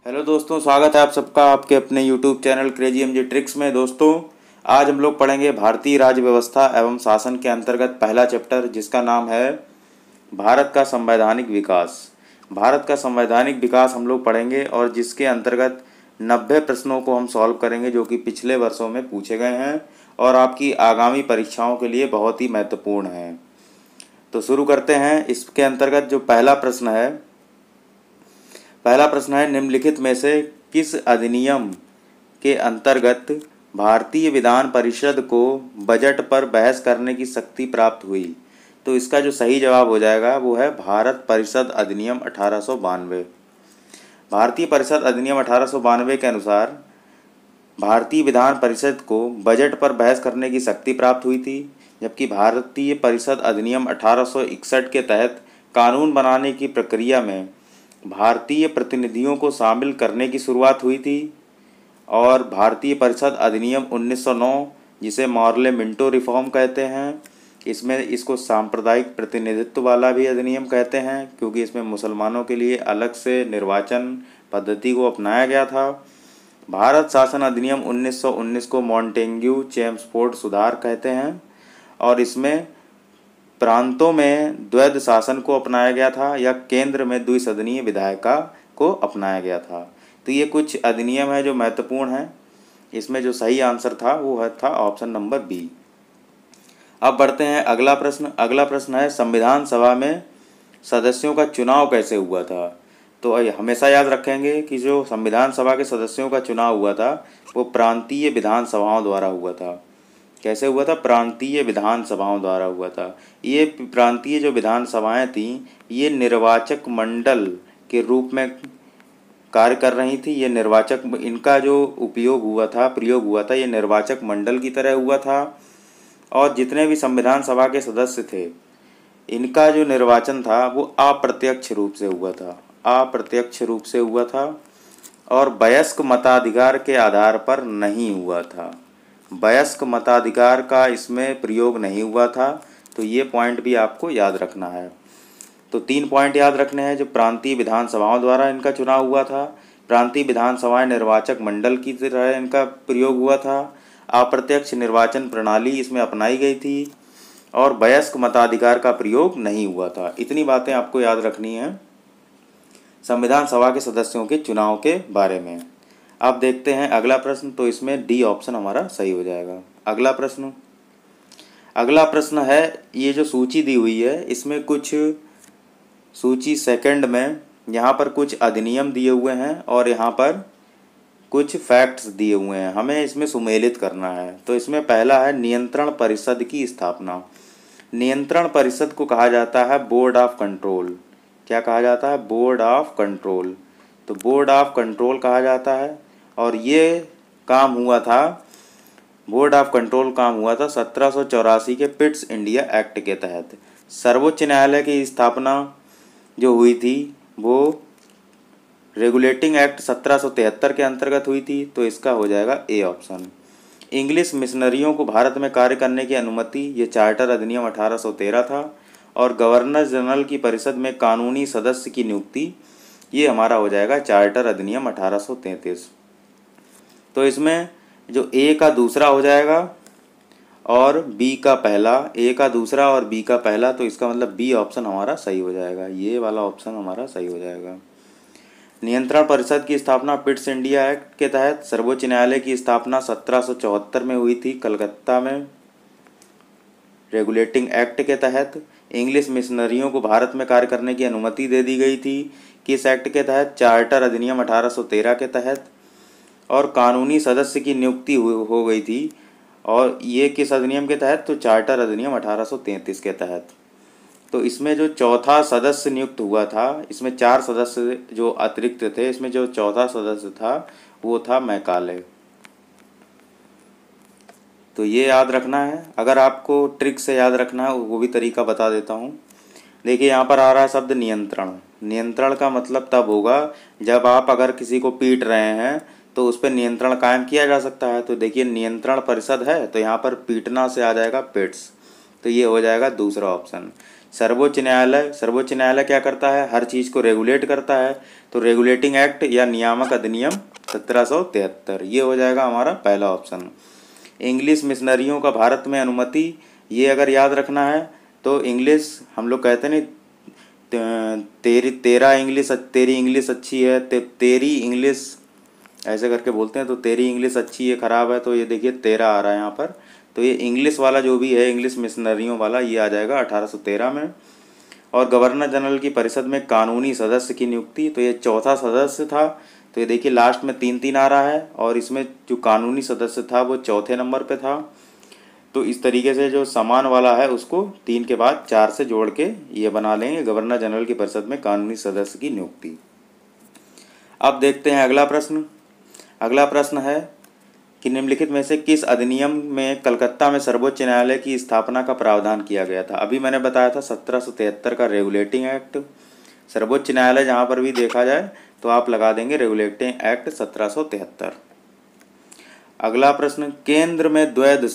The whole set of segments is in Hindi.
हेलो दोस्तों, स्वागत है आप सबका आपके अपने YouTube channel crazy MG tricks में। दोस्तों, आज हम लोग पढ़ेंगे भारतीय राज्य व्यवस्था एवं शासन के अंतर्गत पहला चैप्टर, जिसका नाम है भारत का संवैधानिक विकास। भारत का संवैधानिक विकास हम लोग पढ़ेंगे और जिसके अंतर्गत 90 प्रश्नों को हम सॉल्व करेंगे, जो कि पिछले वर्षों में पूछे गए हैं और आपकी आगामी परीक्षाओं के लिए बहुत ही महत्वपूर्ण हैं। तो शुरू करते हैं। इसके अंतर्गत जो पहला प्रश्न है, निम्नलिखित में से किस अधिनियम के अंतर्गत भारतीय विधान परिषद को बजट पर बहस करने की शक्ति प्राप्त हुई? तो इसका जो सही जवाब हो जाएगा वो है भारत परिषद अधिनियम 1892। भारतीय परिषद अधिनियम 1892 के अनुसार भारतीय विधान परिषद को बजट पर बहस करने की शक्ति प्राप्त हुई थी, जबकि भारतीय परिषद अधिनियम 1861 के तहत कानून बनाने की प्रक्रिया में भारतीय प्रतिनिधियों को शामिल करने की शुरुआत हुई थी। और भारतीय परिषद अधिनियम 1909, जिसे मॉर्ले मिंटो रिफॉर्म कहते हैं, इसको सांप्रदायिक प्रतिनिधित्व वाला भी अधिनियम कहते हैं, क्योंकि इसमें मुसलमानों के लिए अलग से निर्वाचन पद्धति को अपनाया गया था। भारत शासन अधिनियम 1919 को मॉन्टेग्यू चेम्सफोर्ड सुधार कहते हैं और इसमें प्रांतों में द्वैध शासन को अपनाया गया था या केंद्र में द्विसदनीय विधायिका को अपनाया गया था। तो ये कुछ अधिनियम है जो महत्वपूर्ण हैं। इसमें जो सही आंसर था वो था ऑप्शन नंबर बी। अब बढ़ते हैं अगला प्रश्न। अगला प्रश्न है, संविधान सभा में सदस्यों का चुनाव कैसे हुआ था? तो हमेशा याद रखेंगे कि जो संविधान सभा के सदस्यों का चुनाव हुआ था वो प्रांतीय विधानसभाओं द्वारा हुआ था। कैसे हुआ था? प्रांतीय विधानसभाओं द्वारा हुआ था। ये प्रांतीय जो विधानसभाएं थीं, ये निर्वाचक मंडल के रूप में कार्य कर रही थी। ये इनका जो प्रयोग हुआ था, ये निर्वाचक मंडल की तरह हुआ था। और जितने भी संविधान सभा के सदस्य थे, इनका जो निर्वाचन था वो अप्रत्यक्ष रूप से हुआ था और वयस्क मताधिकार के आधार पर नहीं हुआ था। वयस्क मताधिकार का इसमें प्रयोग नहीं हुआ था। तो ये पॉइंट भी आपको याद रखना है। तो 3 पॉइंट याद रखने हैं। जो प्रांतीय विधानसभाओं द्वारा इनका चुनाव हुआ था, प्रांतीय विधानसभाएं निर्वाचक मंडल की तरह इनका प्रयोग हुआ था, अप्रत्यक्ष निर्वाचन प्रणाली इसमें अपनाई गई थी और वयस्क मताधिकार का प्रयोग नहीं हुआ था। इतनी बातें आपको याद रखनी है संविधान सभा के सदस्यों के चुनाव के बारे में। अब देखते हैं अगला प्रश्न। तो इसमें डी ऑप्शन हमारा सही हो जाएगा। अगला प्रश्न है, ये जो सूची दी हुई है इसमें कुछ सूची सेकंड में यहाँ पर कुछ अधिनियम दिए हुए हैं और यहाँ पर कुछ फैक्ट्स दिए हुए हैं। हमें इसमें सुमेलित करना है। तो इसमें पहला है नियंत्रण परिषद की स्थापना। नियंत्रण परिषद को कहा जाता है बोर्ड ऑफ कंट्रोल। क्या कहा जाता है? Board of control. तो बोर्ड ऑफ कंट्रोल कहा जाता है और ये बोर्ड ऑफ कंट्रोल काम हुआ था 1784 के पिट्स इंडिया एक्ट के तहत। सर्वोच्च न्यायालय की स्थापना जो हुई थी वो रेगुलेटिंग एक्ट 1773 के अंतर्गत हुई थी। तो इसका हो जाएगा ए ऑप्शन। इंग्लिश मिशनरियों को भारत में कार्य करने की अनुमति, ये चार्टर अधिनियम 1813 था। और गवर्नर जनरल की परिषद में कानूनी सदस्य की नियुक्ति, ये हमारा हो जाएगा चार्टर अधिनियम 1833। तो इसमें जो ए का दूसरा हो जाएगा और बी का पहला, ए का दूसरा और बी का पहला, तो इसका मतलब बी ऑप्शन हमारा सही हो जाएगा। ये वाला ऑप्शन हमारा सही हो जाएगा। नियंत्रण परिषद की स्थापना पिट्स इंडिया एक्ट के तहत। सर्वोच्च न्यायालय की स्थापना 1774 में हुई थी कलकत्ता में रेगुलेटिंग एक्ट के तहत। इंग्लिश मिशनरियों को भारत में कार्य करने की अनुमति दे दी गई थी किस एक्ट के तहत? चार्टर अधिनियम 1813 के तहत। और कानूनी सदस्य की नियुक्ति हो गई थी, और ये किस अधिनियम के तहत? तो चार्टर अधिनियम 1833 के तहत। तो इसमें जो चौथा सदस्य नियुक्त हुआ था, इसमें 4 सदस्य जो अतिरिक्त थे, इसमें जो चौथा सदस्य था वो था मैकाले। तो ये याद रखना है। अगर आपको ट्रिक से याद रखना है वो भी तरीका बता देता हूँ। देखिए, यहाँ पर आ रहा है शब्द नियंत्रण। नियंत्रण का मतलब तब होगा जब आप अगर किसी को पीट रहे हैं तो उस पर नियंत्रण कायम किया जा सकता है। तो देखिए, नियंत्रण परिषद है तो यहाँ पर पीटना से आ जाएगा पिट्स। तो ये हो जाएगा दूसरा ऑप्शन। सर्वोच्च न्यायालय क्या करता है, हर चीज़ को रेगुलेट करता है। तो रेगुलेटिंग एक्ट या नियामक अधिनियम 1773, ये हो जाएगा हमारा पहला ऑप्शन। इंग्लिश मिशनरियों का भारत में अनुमति, ये अगर याद रखना है तो इंग्लिश हम लोग कहते नहीं तेरी इंग्लिश अच्छी है, तेरी इंग्लिश ऐसे करके बोलते हैं, तो तेरी इंग्लिश अच्छी है ख़राब है, तो ये देखिए तेरा आ रहा है यहाँ पर। तो ये इंग्लिश वाला जो भी है, इंग्लिश मिशनरियों वाला, ये आ जाएगा 1813 में। और गवर्नर जनरल की परिषद में कानूनी सदस्य की नियुक्ति, तो ये चौथा सदस्य था। तो ये देखिए लास्ट में 3-3 आ रहा है, और इसमें जो कानूनी सदस्य था वो चौथे नंबर पे था। तो इस तरीके से जो समान वाला है उसको 3 के बाद 4 से जोड़ के ये बना लेंगे, गवर्नर जनरल की परिषद में कानूनी सदस्य की नियुक्ति। अब देखते हैं अगला प्रश्न। अगला प्रश्न है कि निम्नलिखित में से किस अधिनियम में कलकत्ता में सर्वोच्च न्यायालय की स्थापना का प्रावधान किया गया था। अभी मैंने बताया था 1773 का रेगुलेटिंग एक्ट। सर्वोच्च न्यायालय जहाँ पर भी देखा जाए तो आप लगा देंगे रेगुलेटिंग एक्ट 1773। अगला प्रश्न, केंद्र में द्वैध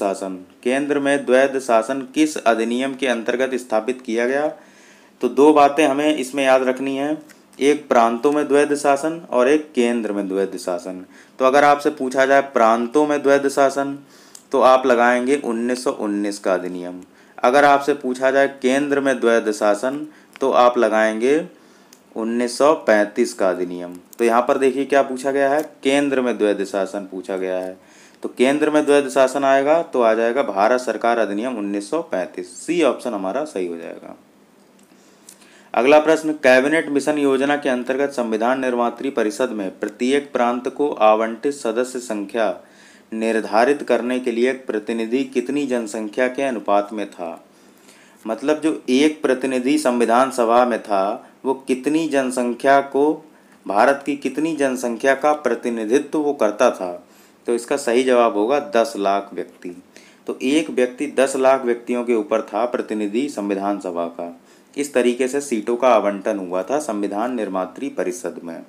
शासन किस अधिनियम के अंतर्गत स्थापित किया गया। तो दो बातें हमें इसमें याद रखनी है, एक प्रांतों में द्वैध शासन और एक केंद्र में द्वैध शासन। तो अगर आपसे पूछा जाए प्रांतों में द्वैध शासन, तो आप लगाएंगे 1919 का अधिनियम। अगर आपसे पूछा जाए केंद्र में द्वैध शासन, तो आप लगाएंगे 1935 का अधिनियम। तो यहाँ पर देखिए क्या पूछा गया है, केंद्र में द्वैध शासन पूछा गया है। तो केंद्र में द्वैध शासन आएगा तो आ जाएगा भारत सरकार अधिनियम 1935। सी ऑप्शन हमारा सही हो जाएगा। अगला प्रश्न, कैबिनेट मिशन योजना के अंतर्गत संविधान निर्मात्री परिषद में प्रत्येक प्रांत को आवंटित सदस्य संख्या निर्धारित करने के लिए एक प्रतिनिधि कितनी जनसंख्या के अनुपात में था। मतलब जो एक प्रतिनिधि संविधान सभा में था वो कितनी जनसंख्या को, भारत की कितनी जनसंख्या का प्रतिनिधित्व वो करता था। तो इसका सही जवाब होगा 10 लाख व्यक्ति। तो एक व्यक्ति 10 लाख व्यक्तियों के ऊपर था प्रतिनिधि संविधान सभा का। इस तरीके से सीटों का आवंटन हुआ था संविधान निर्मात्री परिषद में।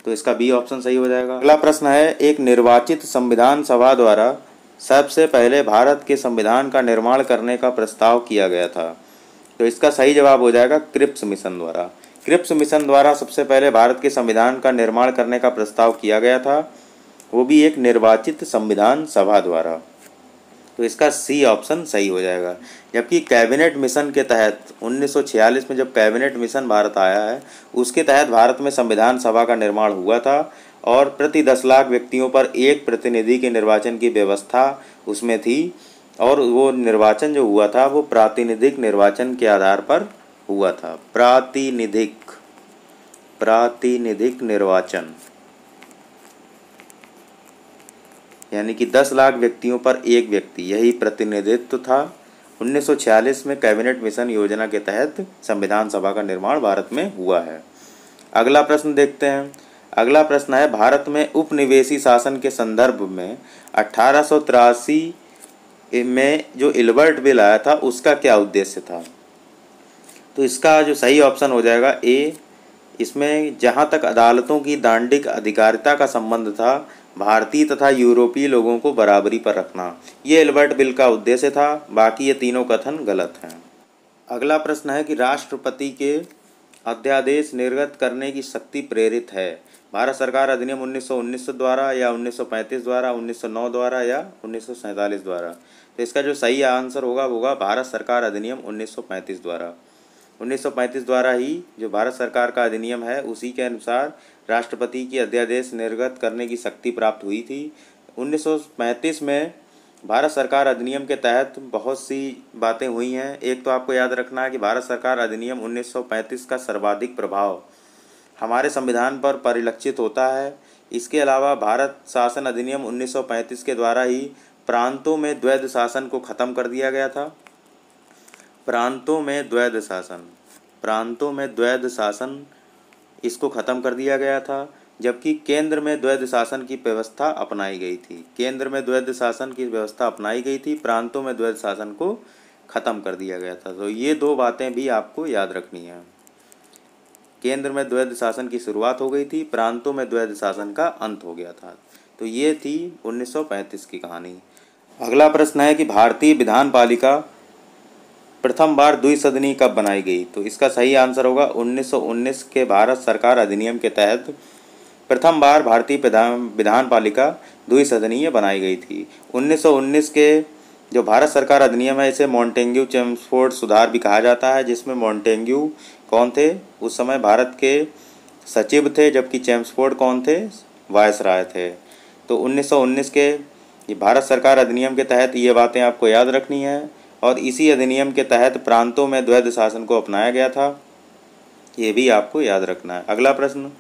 तो इसका बी ऑप्शन सही हो जाएगा। अगला प्रश्न है, एक निर्वाचित संविधान सभा द्वारा सबसे पहले भारत के संविधान का निर्माण करने का प्रस्ताव किया गया था। तो इसका सही जवाब हो जाएगा क्रिप्स मिशन द्वारा। क्रिप्स मिशन द्वारा सबसे पहले भारत के संविधान का निर्माण करने का प्रस्ताव किया गया था, वो भी एक निर्वाचित संविधान सभा द्वारा। तो इसका सी ऑप्शन सही हो जाएगा। जबकि कैबिनेट मिशन के तहत 1946 में जब कैबिनेट मिशन भारत आया है, उसके तहत भारत में संविधान सभा का निर्माण हुआ था और प्रति 10 लाख व्यक्तियों पर एक प्रतिनिधि के निर्वाचन की व्यवस्था उसमें थी। और वो निर्वाचन जो हुआ था वो प्रातिनिधिक निर्वाचन के आधार पर हुआ था। प्रातिनिधिक निर्वाचन, यानी कि 10 लाख व्यक्तियों पर एक व्यक्ति, यही प्रतिनिधित्व था। 1946 में कैबिनेट मिशन योजना के तहत संविधान सभा का निर्माण भारत में हुआ है। अगला प्रश्न देखते हैं। अगला प्रश्न है, भारत में उपनिवेशी शासन के संदर्भ में 1883 में जो इल्बर्ट बिल आया था उसका क्या उद्देश्य था। तो इसका जो सही ऑप्शन हो जाएगा ए। इसमें जहाँ तक अदालतों की दांडिक अधिकारिता का संबंध था, भारतीय तथा यूरोपीय लोगों को बराबरी पर रखना, ये इल्बर्ट बिल का उद्देश्य था। बाकी ये तीनों कथन गलत हैं। अगला प्रश्न है कि राष्ट्रपति के अध्यादेश निर्गत करने की शक्ति प्रेरित है भारत सरकार अधिनियम 1919 द्वारा या 1935 द्वारा, 1909 द्वारा या 1947 द्वारा। तो इसका जो सही आंसर होगा भारत सरकार अधिनियम 1935 द्वारा। 1935 द्वारा ही जो भारत सरकार का अधिनियम है उसी के अनुसार राष्ट्रपति की अध्यादेश निर्गत करने की शक्ति प्राप्त हुई थी। 1935 में भारत सरकार अधिनियम के तहत बहुत सी बातें हुई हैं। एक तो आपको याद रखना है कि भारत सरकार अधिनियम 1935 का सर्वाधिक प्रभाव हमारे संविधान पर परिलक्षित होता है। इसके अलावा भारत शासन अधिनियम 1935 के द्वारा ही प्रांतों में द्वैध शासन को ख़त्म कर दिया गया था। प्रांतों में द्वैध शासन इसको ख़त्म कर दिया गया था। जबकि केंद्र में द्वैध शासन की व्यवस्था अपनाई गई थी। प्रांतों में द्वैध शासन को ख़त्म कर दिया गया था। तो ये दो बातें भी आपको याद रखनी है। केंद्र में द्वैध शासन की शुरुआत हो गई थी, प्रांतों में द्वैध शासन का अंत हो गया था। तो ये थी 1935 की कहानी। अगला प्रश्न है कि भारतीय विधान पालिका प्रथम बार द्विसदनी कब बनाई गई? तो इसका सही आंसर होगा 1919 के भारत सरकार अधिनियम के तहत प्रथम बार भारतीय विधान पालिका द्विसदनीय बनाई गई थी। 1919 के जो भारत सरकार अधिनियम है इसे मॉन्टेग्यू चेम्सफोर्ड सुधार भी कहा जाता है, जिसमें मॉन्टेग्यू कौन थे? उस समय भारत के सचिव थे, जबकि चेम्सफोर्ड कौन थे? वायसराय थे। तो 1919 के ये भारत सरकार अधिनियम के तहत ये बातें आपको याद रखनी है, और इसी अधिनियम के तहत प्रांतों में द्वैध शासन को अपनाया गया था, ये भी आपको याद रखना है। अगला प्रश्न,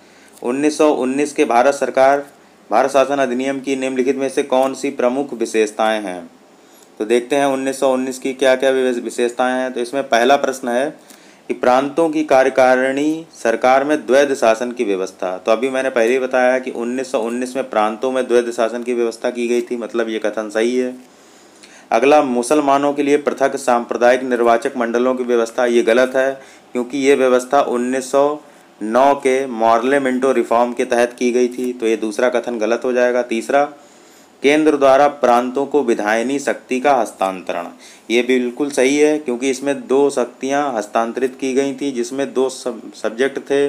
1919 के भारत शासन अधिनियम की निम्नलिखित में से कौन सी प्रमुख विशेषताएं हैं? तो देखते हैं 1919 की क्या क्या विशेषताएं हैं। तो इसमें पहला प्रश्न है कि प्रांतों की कार्यकारिणी सरकार में द्वैध शासन की व्यवस्था। तो अभी मैंने पहले ही बताया कि 1919 में प्रांतों में द्वैध शासन की व्यवस्था की गई थी, मतलब ये कथन सही है। अगला, मुसलमानों के लिए पृथक सांप्रदायिक निर्वाचक मंडलों की व्यवस्था, ये गलत है, क्योंकि ये व्यवस्था 1909 के पार्लियामेंटो रिफॉर्म के तहत की गई थी, तो ये दूसरा कथन गलत हो जाएगा। तीसरा, केंद्र द्वारा प्रांतों को विधायनी शक्ति का हस्तांतरण, ये बिल्कुल सही है, क्योंकि इसमें 2 शक्तियां हस्तांतरित की गई थी, जिसमें 2 सब्जेक्ट थे,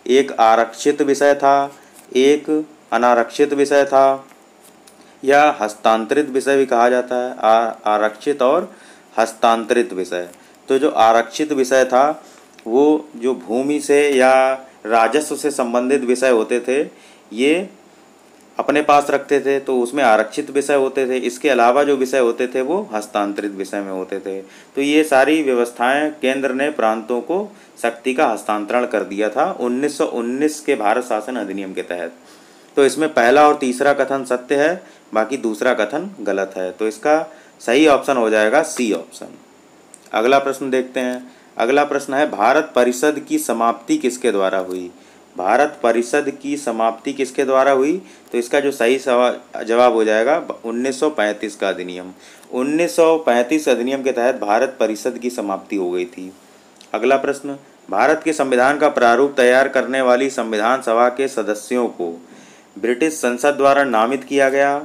एक आरक्षित विषय था, एक अनारक्षित विषय था, या हस्तांतरित विषय भी कहा जाता है, आरक्षित और हस्तांतरित विषय। तो जो आरक्षित विषय था वो जो भूमि से या राजस्व से संबंधित विषय होते थे, ये अपने पास रखते थे, तो उसमें आरक्षित विषय होते थे। इसके अलावा जो विषय होते थे वो हस्तांतरित विषय में होते थे। तो ये सारी व्यवस्थाएं केंद्र ने प्रांतों को शक्ति का हस्तांतरण कर दिया था 1919 के भारत शासन अधिनियम के तहत। तो इसमें पहला और तीसरा कथन सत्य है, बाकी दूसरा कथन गलत है। तो इसका सही ऑप्शन हो जाएगा सी ऑप्शन। अगला प्रश्न देखते हैं। अगला प्रश्न है, भारत परिषद की समाप्ति किसके द्वारा हुई? भारत परिषद की समाप्ति किसके द्वारा हुई? तो इसका जो सही जवाब हो जाएगा 1935 का अधिनियम। 1935 अधिनियम के तहत भारत परिषद की समाप्ति हो गई थी। अगला प्रश्न, भारत के संविधान का प्रारूप तैयार करने वाली संविधान सभा के सदस्यों को ब्रिटिश संसद द्वारा नामित किया गया,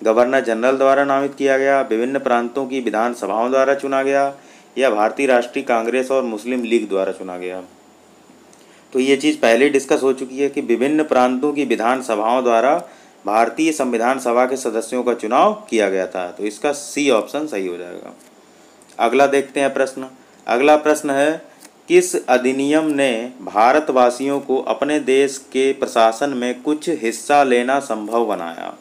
गवर्नर जनरल द्वारा नामित किया गया, विभिन्न प्रांतों की विधान सभाओं द्वारा चुना गया, या भारतीय राष्ट्रीय कांग्रेस और मुस्लिम लीग द्वारा चुना गया? तो ये चीज़ पहले डिस्कस हो चुकी है कि विभिन्न प्रांतों की विधान सभाओं द्वारा भारतीय संविधान सभा के सदस्यों का चुनाव किया गया था। तो इसका सी ऑप्शन सही हो जाएगा। अगला देखते हैं प्रश्न। अगला प्रश्न है, किस अधिनियम ने भारतवासियों को अपने देश के प्रशासन में कुछ हिस्सा लेना संभव बनाया?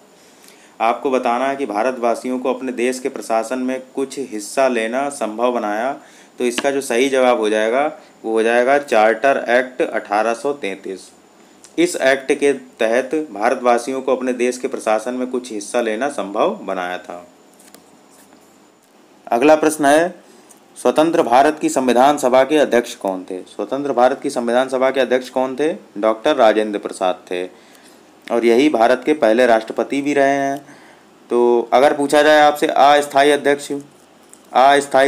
आपको बताना है कि भारतवासियों को अपने देश के प्रशासन में कुछ हिस्सा लेना संभव बनाया। तो इसका जो सही जवाब हो जाएगा वो हो जाएगा चार्टर एक्ट 1833। इस एक्ट के तहत भारतवासियों को अपने देश के प्रशासन में कुछ हिस्सा लेना संभव बनाया था। अगला प्रश्न है, स्वतंत्र भारत की संविधान सभा के अध्यक्ष कौन थे? स्वतंत्र भारत की संविधान सभा के अध्यक्ष कौन थे? डॉक्टर राजेंद्र प्रसाद थे, और यही भारत के पहले राष्ट्रपति भी रहे हैं। तो अगर पूछा जाए आपसे अस्थायी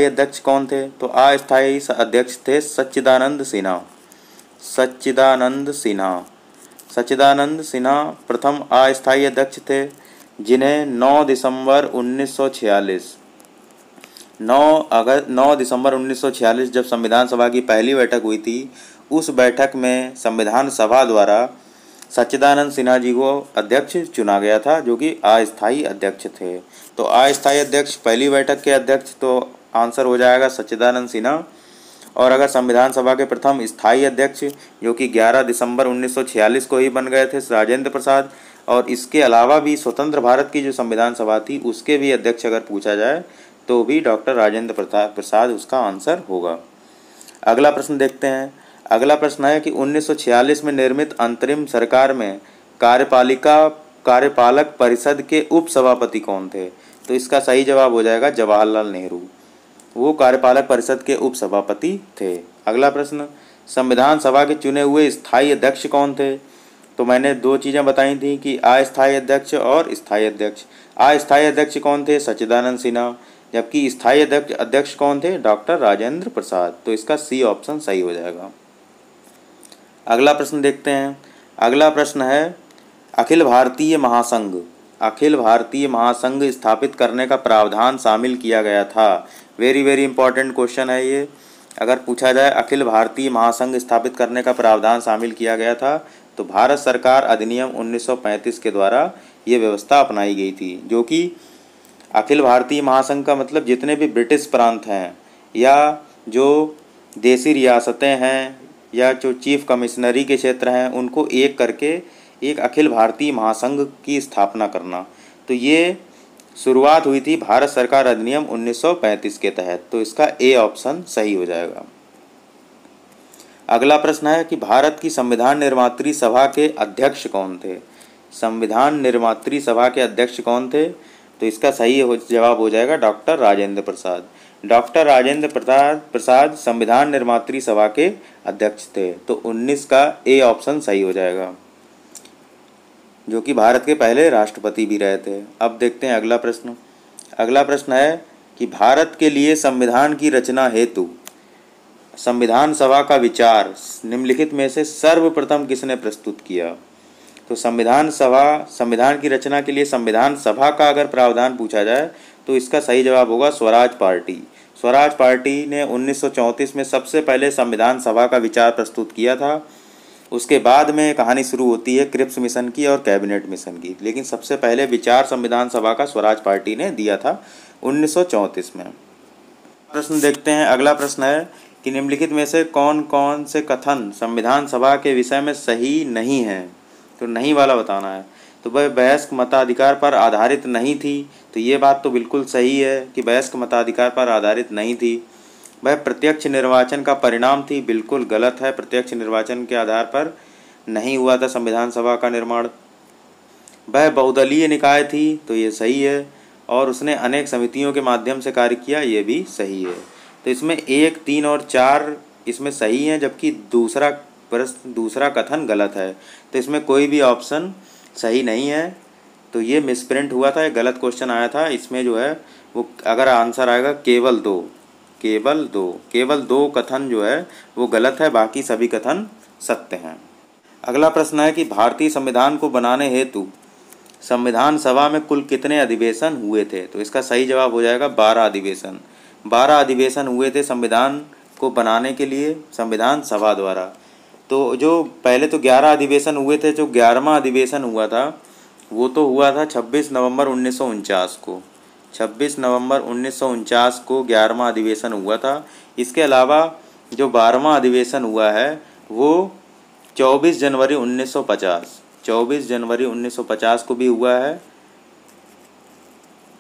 अध्यक्ष कौन थे? तो अस्थायी अध्यक्ष थे सच्चिदानंद सिन्हा। सच्चिदानंद सिन्हा प्रथम अस्थायी अध्यक्ष थे, जिन्हें 9 दिसंबर 1946 जब संविधान सभा की पहली बैठक हुई थी, उस बैठक में संविधान सभा द्वारा सच्चिदानंद सिन्हा जी को अध्यक्ष चुना गया था, जो कि अस्थायी अध्यक्ष थे। तो अस्थायी अध्यक्ष पहली बैठक के अध्यक्ष, तो आंसर हो जाएगा सच्चिदानंद सिन्हा। और अगर संविधान सभा के प्रथम स्थायी अध्यक्ष, जो कि 11 दिसंबर 1946 को ही बन गए थे, राजेंद्र प्रसाद, और इसके अलावा भी स्वतंत्र भारत की जो संविधान सभा थी उसके भी अध्यक्ष अगर पूछा जाए तो भी डॉक्टर राजेंद्र प्रसाद उसका आंसर होगा। अगला प्रश्न देखते हैं। अगला प्रश्न है कि 1946 में निर्मित अंतरिम सरकार में कार्यपालक परिषद के उपसभापति कौन थे? तो इसका सही जवाब हो जाएगा जवाहरलाल नेहरू। वो कार्यपालक परिषद के उपसभापति थे। अगला प्रश्न, संविधान सभा के चुने हुए स्थायी अध्यक्ष कौन थे? तो मैंने 2 चीज़ें बताई थी कि अस्थायी अध्यक्ष और स्थायी अध्यक्ष। अस्थायी अध्यक्ष कौन थे? सच्चिदानंद सिन्हा। जबकि स्थायी अध्यक्ष कौन थे? डॉक्टर राजेंद्र प्रसाद। तो इसका सी ऑप्शन सही हो जाएगा। अगला प्रश्न देखते हैं। अगला प्रश्न है, अखिल भारतीय महासंघ स्थापित करने का प्रावधान शामिल किया गया था, वेरी वेरी इंपॉर्टेंट क्वेश्चन है ये। अगर पूछा जाए अखिल भारतीय महासंघ स्थापित करने का प्रावधान शामिल किया गया था, तो भारत सरकार अधिनियम 1935 के द्वारा ये व्यवस्था अपनाई गई थी, जो कि अखिल भारतीय महासंघ का मतलब जितने भी ब्रिटिश प्रांत हैं या जो देसी रियासतें हैं या जो चीफ कमिश्नरी के क्षेत्र हैं, उनको एक करके एक अखिल भारतीय महासंघ की स्थापना करना। तो ये शुरुआत हुई थी भारत सरकार अधिनियम 1935 के तहत। तो इसका ए ऑप्शन सही हो जाएगा। अगला प्रश्न है कि भारत की संविधान निर्मात्री सभा के अध्यक्ष कौन थे। संविधान निर्मात्री सभा के अध्यक्ष कौन थे? तो इसका सही जवाब हो जाएगा डॉक्टर राजेंद्र प्रसाद। डॉक्टर राजेंद्र प्रसाद संविधान निर्मात्री सभा के अध्यक्ष थे। तो 19 का ए ऑप्शन सही हो जाएगा, जो कि भारत के पहले राष्ट्रपति भी रहे थे। अब देखते हैं अगला प्रश्न। अगला प्रश्न है कि भारत के लिए संविधान की रचना हेतु संविधान सभा का विचार निम्नलिखित में से सर्वप्रथम किसने प्रस्तुत किया। तो संविधान की रचना के लिए संविधान सभा का अगर प्रावधान पूछा जाए तो इसका सही जवाब होगा स्वराज पार्टी। स्वराज पार्टी ने 1934 में सबसे पहले संविधान सभा का विचार प्रस्तुत किया था। उसके बाद में कहानी शुरू होती है क्रिप्स मिशन की और कैबिनेट मिशन की, लेकिन सबसे पहले विचार संविधान सभा का स्वराज पार्टी ने दिया था 1934 में। प्रश्न देखते हैं। अगला प्रश्न है कि निम्नलिखित में से कौन कौन से कथन संविधान सभा के विषय में सही नहीं है। तो नहीं वाला बताना है। तो वह वयस्क मताधिकार पर आधारित नहीं थी। तो ये बात तो बिल्कुल सही है कि वयस्क मताधिकार पर आधारित नहीं थी। वह प्रत्यक्ष निर्वाचन का परिणाम थी। बिल्कुल गलत है, प्रत्यक्ष निर्वाचन के आधार पर नहीं हुआ था संविधान सभा का निर्माण। वह बहुदलीय निकाय थी। तो ये सही है। और उसने अनेक समितियों के माध्यम से कार्य किया। ये भी सही है। तो इसमें 1, 3 और 4 इसमें सही हैं, जबकि दूसरा कथन गलत है। तो इसमें कोई भी ऑप्शन सही नहीं है। तो ये मिसप्रिंट हुआ था, एक गलत क्वेश्चन आया था। इसमें जो है वो अगर आंसर आएगा केवल दो कथन जो है वो गलत है, बाकी सभी कथन सत्य हैं। अगला प्रश्न है कि भारतीय संविधान को बनाने हेतु संविधान सभा में कुल कितने अधिवेशन हुए थे। तो इसका सही जवाब हो जाएगा 12 अधिवेशन। 12 अधिवेशन हुए थे संविधान को बनाने के लिए संविधान सभा द्वारा। तो जो पहले तो 11 अधिवेशन हुए थे। जो 11वां अधिवेशन हुआ था वो तो हुआ था 26 नवंबर 1949 को। 26 नवंबर 1949 को 11वां अधिवेशन हुआ था। इसके अलावा जो 12वां अधिवेशन हुआ है वो 24 जनवरी 1950 को भी हुआ है।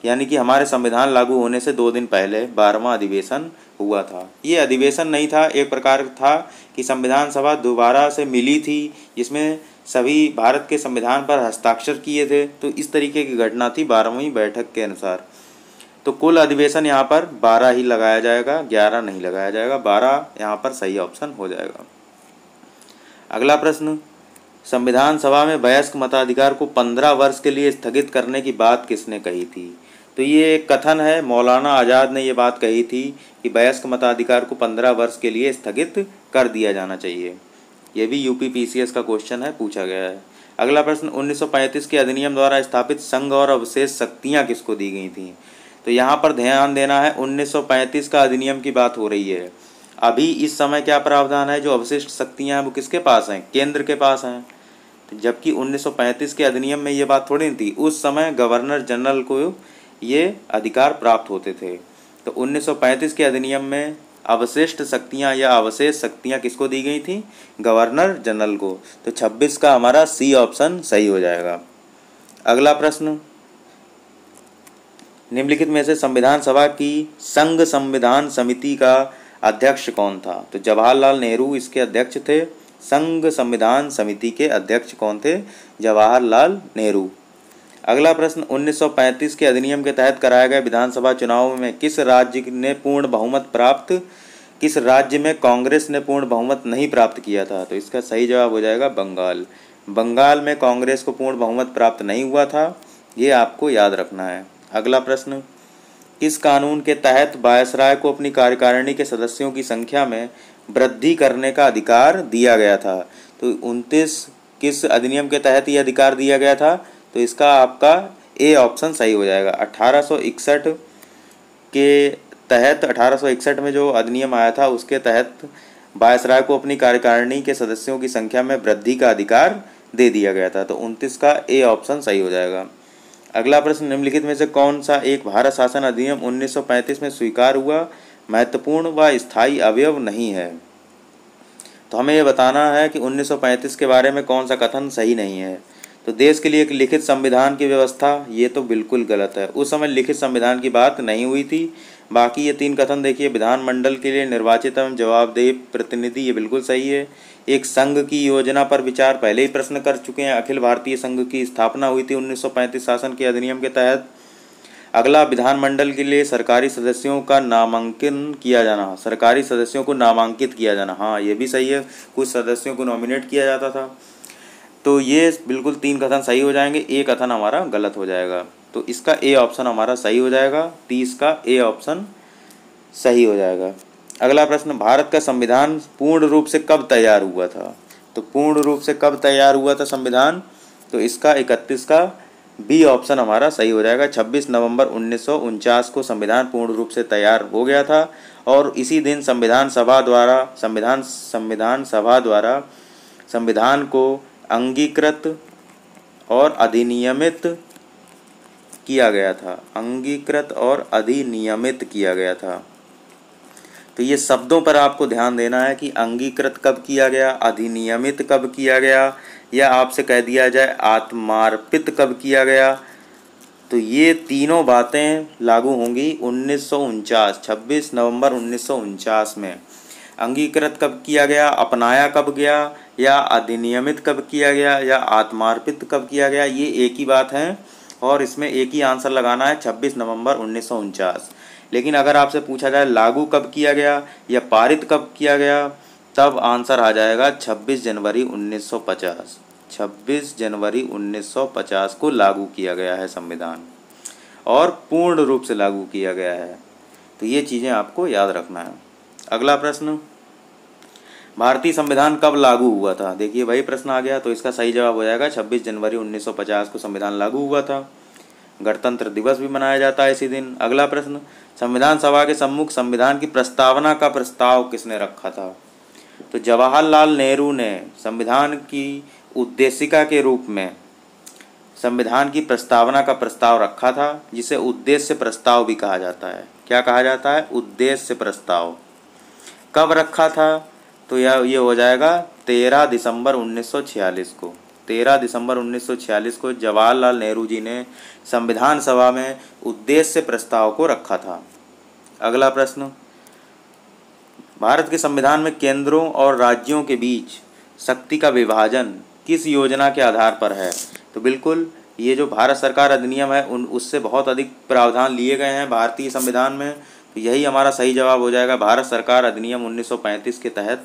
यानी कि हमारे संविधान लागू होने से 2 दिन पहले 12वां अधिवेशन हुआ था। ये अधिवेशन नहीं था, एक प्रकार था कि संविधान सभा दोबारा से मिली थी, जिसमें सभी भारत के संविधान पर हस्ताक्षर किए थे। तो इस तरीके की घटना थी 12वीं बैठक के अनुसार। तो कुल अधिवेशन यहाँ पर 12 ही लगाया जाएगा, 11 नहीं लगाया जाएगा। 12 यहाँ पर सही ऑप्शन हो जाएगा। अगला प्रश्न, संविधान सभा में वयस्क मताधिकार को 15 वर्ष के लिए स्थगित करने की बात किसने कही थी। तो ये एक कथन है, मौलाना आज़ाद ने ये बात कही थी कि वयस्क मताधिकार को 15 वर्ष के लिए स्थगित कर दिया जाना चाहिए। ये भी यूपी पीसीएस का क्वेश्चन है, पूछा गया है। अगला प्रश्न, 1935 के अधिनियम द्वारा स्थापित संघ और अवशेष शक्तियाँ किसको दी गई थीं। तो यहाँ पर ध्यान देना है, 1935 का अधिनियम की बात हो रही है। अभी इस समय क्या प्रावधान है, जो अवशिष्ट शक्तियाँ हैं वो किसके पास हैं, केंद्र के पास हैं। जबकि 1935 के अधिनियम में ये बात थोड़ी नहीं थी, उस समय गवर्नर जनरल को ये अधिकार प्राप्त होते थे। तो 1935 के अधिनियम में अवशिष्ट शक्तियाँ या अवशेष शक्तियाँ किसको दी गई थी, गवर्नर जनरल को। तो 26 का हमारा सी ऑप्शन सही हो जाएगा। अगला प्रश्न, निम्नलिखित में से संविधान सभा की संघ संविधान समिति का अध्यक्ष कौन था। तो जवाहरलाल नेहरू इसके अध्यक्ष थे। संघ संविधान समिति के अध्यक्ष कौन थे, जवाहरलाल नेहरू। अगला प्रश्न, 1935 के अधिनियम के तहत कराए गए विधानसभा चुनाव में किस राज्य में कांग्रेस ने पूर्ण बहुमत नहीं प्राप्त किया था। तो इसका सही जवाब हो जाएगा बंगाल। बंगाल में कांग्रेस को पूर्ण बहुमत प्राप्त नहीं हुआ था, ये आपको याद रखना है। अगला प्रश्न, किस कानून के तहत वायसराय को अपनी कार्यकारिणी के सदस्यों की संख्या में वृद्धि करने का अधिकार दिया गया था। तो 29 किस अधिनियम के तहत ये अधिकार दिया गया था। तो इसका आपका ए ऑप्शन सही हो जाएगा। 1861 के तहत 1861 में जो अधिनियम आया था उसके तहत वायसराय को अपनी कार्यकारिणी के सदस्यों की संख्या में वृद्धि का अधिकार दे दिया गया था। तो 29 का ए ऑप्शन सही हो जाएगा। अगला प्रश्न, निम्नलिखित में से कौन सा एक भारत शासन अधिनियम 1935 में स्वीकार हुआ महत्वपूर्ण व स्थायी अवयव नहीं है? तो हमें यह बताना है कि 1935 के बारे में कौन सा कथन सही नहीं है। तो देश के लिए एक लिखित संविधान की व्यवस्था, ये तो बिल्कुल गलत है। उस समय लिखित संविधान की बात नहीं हुई थी। बाकी ये 3 कथन देखिए, विधानमंडल के लिए निर्वाचित एवं जवाबदेह प्रतिनिधि, ये बिल्कुल सही है। एक संघ की योजना पर विचार, पहले ही प्रश्न कर चुके हैं। अखिल भारतीय संघ की स्थापना हुई थी 1935 शासन के अधिनियम के तहत। अगला, विधानमंडल के लिए सरकारी सदस्यों का नामांकन किया जाना, सरकारी सदस्यों को नामांकित किया जाना, हाँ ये भी सही है। कुछ सदस्यों को नॉमिनेट किया जाता था। तो ये बिल्कुल 3 कथन सही हो जाएंगे, एक कथन हमारा गलत हो जाएगा। तो इसका ए ऑप्शन हमारा सही हो जाएगा, 30 का ए ऑप्शन सही हो जाएगा। अगला प्रश्न, भारत का संविधान पूर्ण रूप से कब तैयार हुआ था? तो पूर्ण रूप से कब तैयार हुआ था संविधान? तो इसका 31 का बी ऑप्शन हमारा सही हो जाएगा। 26 नवंबर 1949 को संविधान पूर्ण रूप से तैयार हो गया था और इसी दिन संविधान सभा द्वारा संविधान को अंगीकृत और अधिनियमित किया गया था। अंगीकृत और अधिनियमित किया गया था। तो ये शब्दों पर आपको ध्यान देना है कि अंगीकृत कब किया गया, अधिनियमित कब किया गया, या आपसे कह दिया जाए आत्मार्पित कब किया गया। तो ये तीनों बातें लागू होंगी 1949, 26 नवंबर 1949 में। अंगीकृत कब किया गया, अपनाया कब गया, या अधिनियमित कब किया गया, या आत्मार्पित कब किया गया, ये एक ही बात है और इसमें एक ही आंसर लगाना है, 26 नवंबर 1949। लेकिन अगर आपसे पूछा जाए लागू कब किया गया या पारित कब किया गया, तब आंसर आ जाएगा 26 जनवरी 1950। 26 जनवरी 1950 को लागू किया गया है संविधान और पूर्ण रूप से लागू किया गया है। तो ये चीज़ें आपको याद रखना है। अगला प्रश्न, भारतीय संविधान कब लागू हुआ था? देखिए वही प्रश्न आ गया। तो इसका सही जवाब हो जाएगा 26 जनवरी 1950 को संविधान लागू हुआ था। गणतंत्र दिवस भी मनाया जाता है इसी दिन। अगला प्रश्न, संविधान सभा के सम्मुख संविधान की प्रस्तावना का प्रस्ताव किसने रखा था? तो जवाहरलाल नेहरू ने संविधान की उद्देशिका के रूप में संविधान की प्रस्तावना का प्रस्ताव रखा था, जिसे उद्देश्य प्रस्ताव भी कहा जाता है। क्या कहा जाता है? उद्देश्य प्रस्ताव। कब रखा था? तो ये हो जाएगा 13 दिसंबर 1946 को। 13 दिसंबर 1946 को जवाहरलाल नेहरू जी ने संविधान सभा में उद्देश्य प्रस्ताव को रखा था। अगला प्रश्न, भारत के संविधान में केंद्रों और राज्यों के बीच शक्ति का विभाजन किस योजना के आधार पर है? तो बिल्कुल ये जो भारत सरकार अधिनियम है उससे बहुत अधिक प्रावधान लिए गए हैं भारतीय संविधान में। तो यही हमारा सही जवाब हो जाएगा। भारत सरकार अधिनियम 1935 के तहत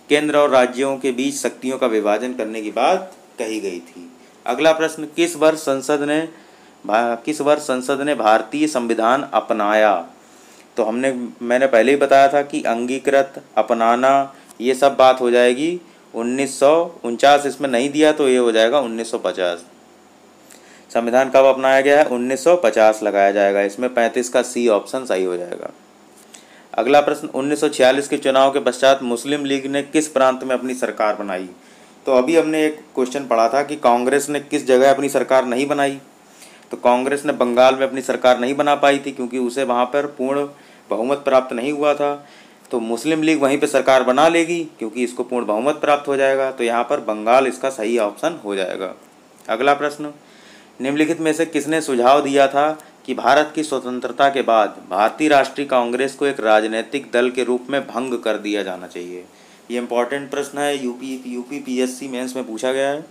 केंद्र और राज्यों के बीच शक्तियों का विभाजन करने की बात कही गई थी। अगला प्रश्न, किस वर्ष संसद ने भारतीय संविधान अपनाया? तो मैंने पहले ही बताया था कि अंगीकृत, अपनाना, ये सब बात हो जाएगी 1949। इसमें नहीं दिया तो ये हो जाएगा 1950। संविधान कब अपनाया गया है? 1950 लगाया जाएगा। इसमें 35 का सी ऑप्शन सही हो जाएगा। अगला प्रश्न, 1946 के चुनाव के पश्चात मुस्लिम लीग ने किस प्रांत में अपनी सरकार बनाई? तो अभी हमने एक क्वेश्चन पढ़ा था कि कांग्रेस ने किस जगह अपनी सरकार नहीं बनाई। तो कांग्रेस ने बंगाल में अपनी सरकार नहीं बना पाई थी क्योंकि उसे वहाँ पर पूर्ण बहुमत प्राप्त नहीं हुआ था। तो मुस्लिम लीग वहीं पर सरकार बना लेगी क्योंकि इसको पूर्ण बहुमत प्राप्त हो जाएगा। तो यहाँ पर बंगाल इसका सही ऑप्शन हो जाएगा। अगला प्रश्न, निम्नलिखित में से किसने सुझाव दिया था कि भारत की स्वतंत्रता के बाद भारतीय राष्ट्रीय कांग्रेस को एक राजनीतिक दल के रूप में भंग कर दिया जाना चाहिए? ये इंपॉर्टेंट प्रश्न है, यूपी पीएससी मेंस में पूछा गया है।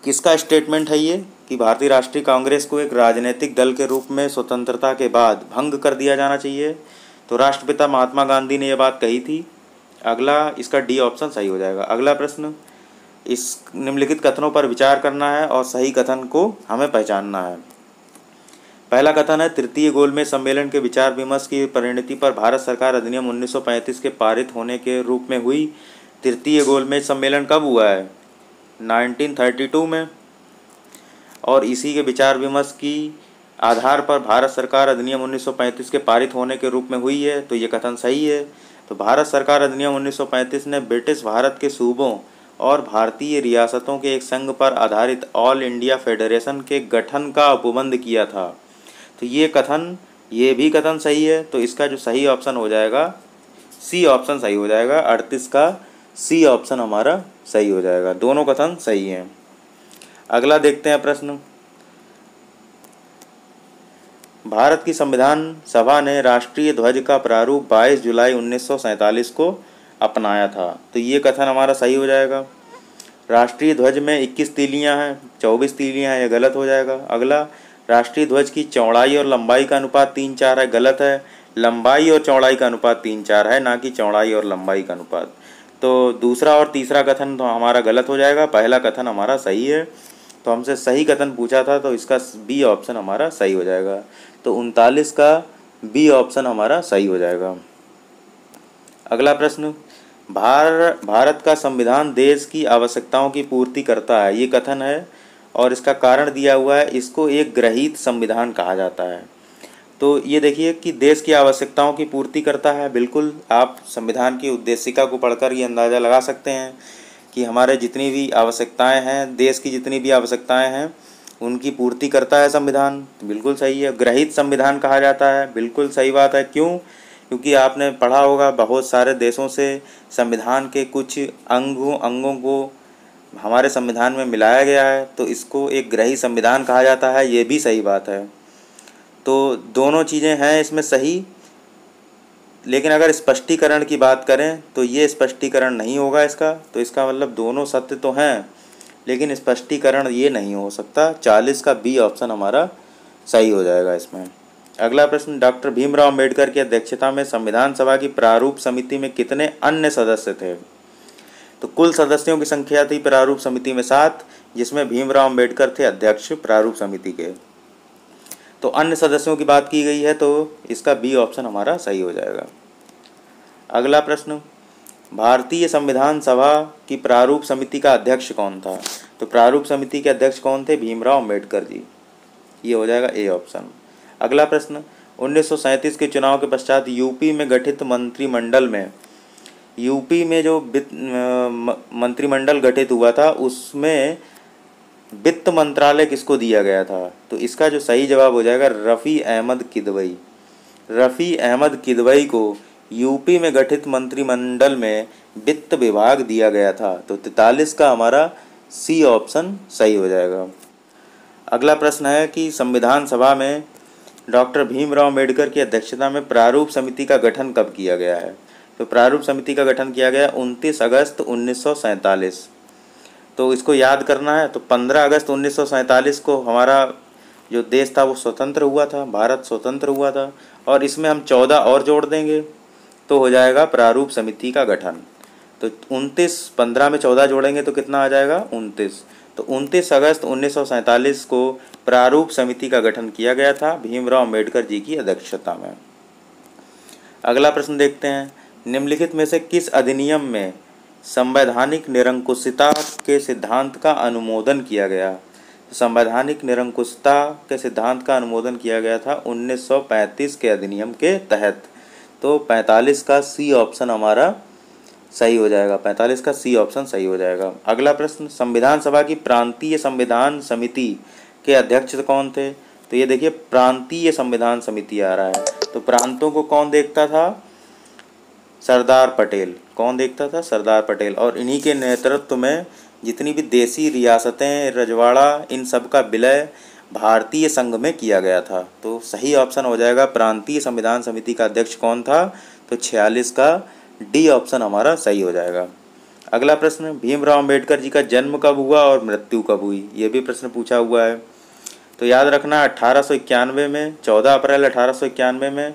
किसका स्टेटमेंट है ये कि भारतीय राष्ट्रीय कांग्रेस को एक राजनीतिक दल के रूप में स्वतंत्रता के बाद भंग कर दिया जाना चाहिए? तो राष्ट्रपिता महात्मा गांधी ने यह बात कही थी। अगला, इसका डी ऑप्शन सही हो जाएगा। अगला प्रश्न, इस निम्नलिखित कथनों पर विचार करना है और सही कथन को हमें पहचानना है। पहला कथन है, तृतीय गोलमेज सम्मेलन के विचार विमर्श की परिणति पर भारत सरकार अधिनियम 1935 के पारित होने के रूप में हुई। तृतीय गोलमेज सम्मेलन कब हुआ है? 1932 में। और इसी के विचार विमर्श की आधार पर भारत सरकार अधिनियम 1935 के पारित होने के रूप में हुई है, तो ये कथन सही है। तो भारत सरकार अधिनियम 1935 ने ब्रिटिश भारत के सूबों और भारतीय रियासतों के एक संघ पर आधारित ऑल इंडिया फेडरेशन के गठन का उपबंध किया था। तो ये भी कथन सही है। तो इसका जो सही ऑप्शन हो जाएगा सी ऑप्शन सही हो जाएगा। 38 का सी ऑप्शन हमारा सही हो जाएगा। दोनों कथन सही हैं। अगला देखते हैं प्रश्न। भारत की संविधान सभा ने राष्ट्रीय ध्वज का प्रारूप 22 जुलाई 1947 को अपनाया था। तो ये कथन हमारा सही हो जाएगा। राष्ट्रीय ध्वज में 21 तीलियां हैं, 24 तीलियां हैं, ये गलत हो जाएगा। अगला, राष्ट्रीय ध्वज की चौड़ाई और लंबाई का अनुपात 3:4 है, गलत है। लंबाई और चौड़ाई का अनुपात 3:4 है, ना कि चौड़ाई और लंबाई का अनुपात। तो दूसरा और तीसरा कथन तो हमारा गलत हो जाएगा, पहला कथन हमारा सही है। तो हमसे सही कथन पूछा था, तो इसका बी ऑप्शन हमारा सही हो जाएगा। तो 39 का बी ऑप्शन हमारा सही हो जाएगा। अगला प्रश्न, भारत का संविधान देश की आवश्यकताओं की पूर्ति करता है, ये कथन है और इसका कारण दिया हुआ है। इसको एक ग्रहीत संविधान कहा जाता है। तो ये देखिए कि देश की आवश्यकताओं की पूर्ति करता है। बिल्कुल आप संविधान की उद्देशिका को पढ़कर ये अंदाज़ा लगा सकते हैं कि हमारे जितनी भी आवश्यकताएं हैं, देश की जितनी भी आवश्यकताएं हैं, उनकी पूर्ति करता है संविधान। बिल्कुल सही है। ग्रहीत संविधान कहा जाता है, बिल्कुल सही बात है। क्यों? क्योंकि आपने पढ़ा होगा बहुत सारे देशों से संविधान के कुछ अंगों को हमारे संविधान में मिलाया गया है, तो इसको एक ग्रही संविधान कहा जाता है। ये भी सही बात है। तो दोनों चीज़ें हैं इसमें सही, लेकिन अगर स्पष्टीकरण की बात करें तो ये स्पष्टीकरण नहीं होगा इसका। तो इसका मतलब दोनों सत्य तो हैं, लेकिन स्पष्टीकरण ये नहीं हो सकता। 40 का बी ऑप्शन हमारा सही हो जाएगा इसमें। अगला प्रश्न, डॉक्टर भीमराव अम्बेडकर की अध्यक्षता में संविधान सभा की प्रारूप समिति में कितने अन्य सदस्य थे? तो कुल सदस्यों की संख्या थी प्रारूप समिति में 7, जिसमें भीमराव अम्बेडकर थे अध्यक्ष प्रारूप समिति के। तो अन्य सदस्यों की बात की गई है, तो इसका बी ऑप्शन हमारा सही हो जाएगा। अगला प्रश्न, भारतीय संविधान सभा की प्रारूप समिति का अध्यक्ष कौन था? तो प्रारूप समिति के अध्यक्ष कौन थे? भीमराव अम्बेडकर जी। ये हो जाएगा ए ऑप्शन। अगला प्रश्न, 1937 के चुनाव के पश्चात यूपी में गठित मंत्रिमंडल में, यूपी में जो मंत्रिमंडल गठित हुआ था उसमें वित्त मंत्रालय किसको दिया गया था? तो इसका जो सही जवाब हो जाएगा रफ़ी अहमद किदवई। रफ़ी अहमद किदवई को यूपी में गठित मंत्रिमंडल में वित्त विभाग दिया गया था। तो 43 का हमारा सी ऑप्शन सही हो जाएगा। अगला प्रश्न है कि संविधान सभा में डॉक्टर भीमराव अम्बेडकर की अध्यक्षता में प्रारूप समिति का गठन कब किया गया है? तो प्रारूप समिति का गठन किया गया 29 अगस्त 1947। तो इसको याद करना है। तो 15 अगस्त 1947 को हमारा जो देश था वो स्वतंत्र हुआ था, भारत स्वतंत्र हुआ था। और इसमें हम 14 और जोड़ देंगे तो हो जाएगा प्रारूप समिति का गठन। तो 29, 15 में 14 जोड़ेंगे तो कितना आ जाएगा? 29। तो 29 अगस्त 1947 को प्रारूप समिति का गठन किया गया था भीमराव अम्बेडकर जी की अध्यक्षता में। अगला प्रश्न देखते हैं, निम्नलिखित में से किस अधिनियम में संवैधानिक निरंकुशता के सिद्धांत का अनुमोदन किया गया? संवैधानिक निरंकुशता के सिद्धांत का अनुमोदन किया गया था 1935 के अधिनियम के तहत। तो 45 का सी ऑप्शन हमारा सही हो जाएगा। 45 का सी ऑप्शन सही हो जाएगा। अगला प्रश्न, संविधान सभा की प्रांतीय संविधान समिति के अध्यक्ष कौन थे? तो ये देखिए प्रांतीय संविधान समिति आ रहा है। तो प्रांतों को कौन देखता था? सरदार पटेल। कौन देखता था? सरदार पटेल। और इन्हीं के नेतृत्व में जितनी भी देसी रियासतें, रजवाड़ा, इन सब का विलय भारतीय संघ में किया गया था। तो सही ऑप्शन हो जाएगा प्रांतीय संविधान समिति का अध्यक्ष कौन था? तो 46 का डी ऑप्शन हमारा सही हो जाएगा। अगला प्रश्न, भीमराव अम्बेडकर जी का जन्म कब हुआ और मृत्यु कब हुई? ये भी प्रश्न पूछा हुआ है। तो याद रखना 1891 में, 14 अप्रैल 1891 में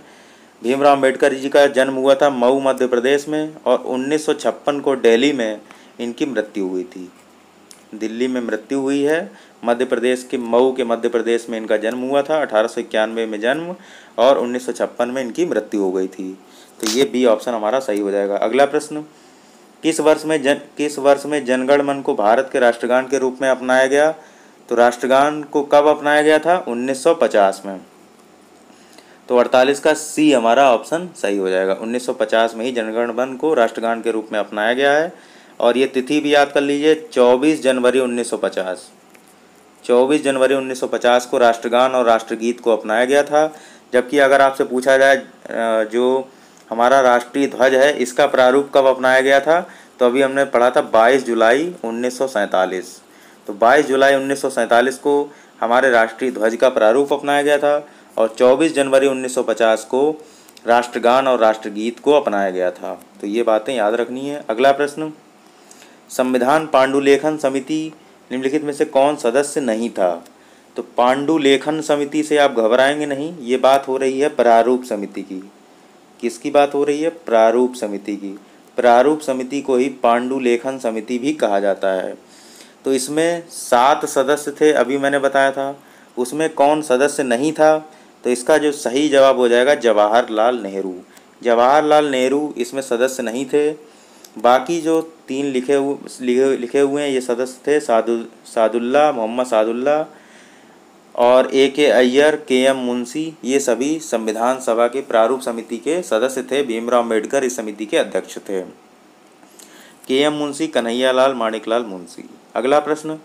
भीमराव अम्बेडकर जी का जन्म हुआ था मऊ मध्य प्रदेश में। और 1956 को दिल्ली में इनकी मृत्यु हुई थी। दिल्ली में मृत्यु हुई है। मध्य प्रदेश के मऊ के मध्य प्रदेश में इनका जन्म हुआ था। 1891 में जन्म और 1956 में इनकी मृत्यु हो गई थी। तो ये बी ऑप्शन हमारा सही हो जाएगा। अगला प्रश्न, किस वर्ष में जनगण मन को भारत के राष्ट्रगान के रूप में अपनाया गया? तो राष्ट्रगान को कब अपनाया गया था? 1950 में। तो 48 का सी हमारा ऑप्शन सही हो जाएगा। 1950 में ही जनगण मन को राष्ट्रगान के रूप में अपनाया गया है। और ये तिथि भी याद कर लीजिए, 24 जनवरी 1950। 24 जनवरी 1950 को राष्ट्रगान और राष्ट्रगीत को अपनाया गया था। जबकि अगर आपसे पूछा जाए जो हमारा राष्ट्रीय ध्वज है इसका प्रारूप कब अपनाया गया था, तो अभी हमने पढ़ा था 22 जुलाई 1947। तो 22 जुलाई 1947 को हमारे राष्ट्रीय ध्वज का प्रारूप अपनाया गया था और 24 जनवरी 1950 को राष्ट्रगान और राष्ट्रगीत को अपनाया गया था। तो ये बातें याद रखनी है। अगला प्रश्न, संविधान पांडुलेखन समिति निम्नलिखित में से कौन सदस्य नहीं था? तो पांडुलेखन समिति से आप घबराएंगे नहीं, ये बात हो रही है प्रारूप समिति की। किसकी बात हो रही है? प्रारूप समिति की। प्रारूप समिति को ही पांडुलेखन समिति भी कहा जाता है। तो इसमें 7 सदस्य थे, अभी मैंने बताया था। उसमें कौन सदस्य नहीं था? तो इसका जो सही जवाब हो जाएगा जवाहरलाल नेहरू। जवाहरलाल नेहरू इसमें सदस्य नहीं थे। बाकी जो 3 लिखे हुए हैं ये सदस्य थे सादुल्ला, मोहम्मद सादुल्ला और A.K. अय्यर, K.M. मुंशी। ये सभी संविधान सभा के प्रारूप समिति के सदस्य थे। भीमराव अम्बेडकर इस समिति के अध्यक्ष थे। K.M. मुंशी, कन्हैयालाल, माणिकलाल मुंशी। अगला प्रश्न,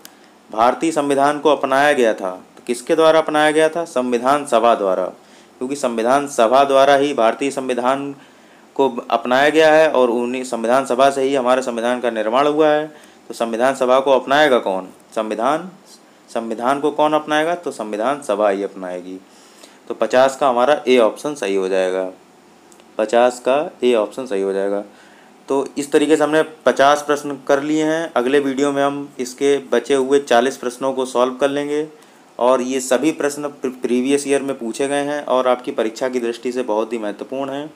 भारतीय संविधान को अपनाया गया था तो किसके द्वारा अपनाया गया था? संविधान सभा द्वारा, क्योंकि संविधान सभा द्वारा ही भारतीय संविधान को अपनाया गया है और उन्हीं संविधान सभा से ही हमारे संविधान का निर्माण हुआ है। तो संविधान सभा को अपनाएगा कौन? संविधान को कौन अपनाएगा? तो संविधान सभा ही अपनाएगी। तो 50 का हमारा ए ऑप्शन सही हो जाएगा। 50 का ए ऑप्शन सही हो जाएगा। तो इस तरीके से हमने 50 प्रश्न कर लिए हैं। अगले वीडियो में हम इसके बचे हुए 40 प्रश्नों को सॉल्व कर लेंगे और ये सभी प्रश्न प्रीवियस ईयर में पूछे गए हैं और आपकी परीक्षा की दृष्टि से बहुत ही महत्वपूर्ण हैं।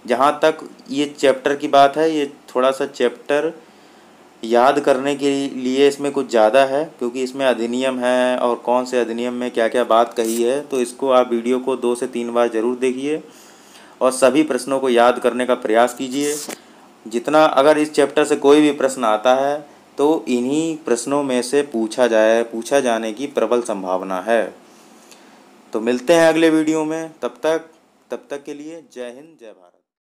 जहाँ तक ये चैप्टर की बात है, ये थोड़ा सा चैप्टर याद करने के लिए इसमें कुछ ज़्यादा है, क्योंकि इसमें अधिनियम है और कौन से अधिनियम में क्या क्या बात कही है। तो इसको आप वीडियो को 2 से 3 बार ज़रूर देखिए और सभी प्रश्नों को याद करने का प्रयास कीजिए। जितना अगर इस चैप्टर से कोई भी प्रश्न आता है तो इन्हीं प्रश्नों में से पूछा जाने की प्रबल संभावना है। तो मिलते हैं अगले वीडियो में। तब तक के लिए जय हिंद, जय भारत।